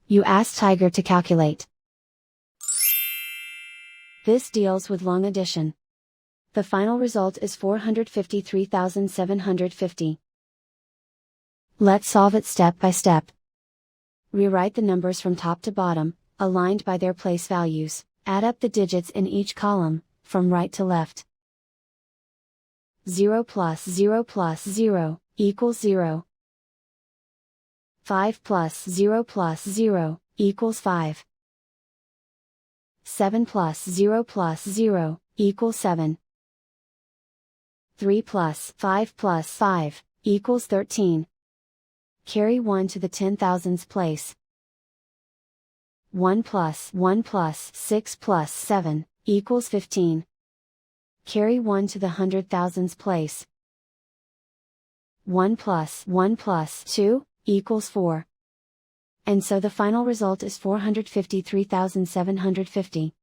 You ask Tiger to calculate. This deals with long addition. The final result is 453,750. Let's solve it step by step. Rewrite the numbers from top to bottom, aligned by their place values. Add up the digits in each column, from right to left. 0 plus 0 plus 0, equals 0. 5 plus 0 plus 0, equals 5. 7 plus 0 plus 0, equals 7. 3 plus 5 plus 5, equals 13. Carry 1 to the 10,000s place. 1 plus 6 plus 7, equals 15. Carry 1 to the 100,000s place. 1 plus 2, equals 4. And so the final result is 453,750.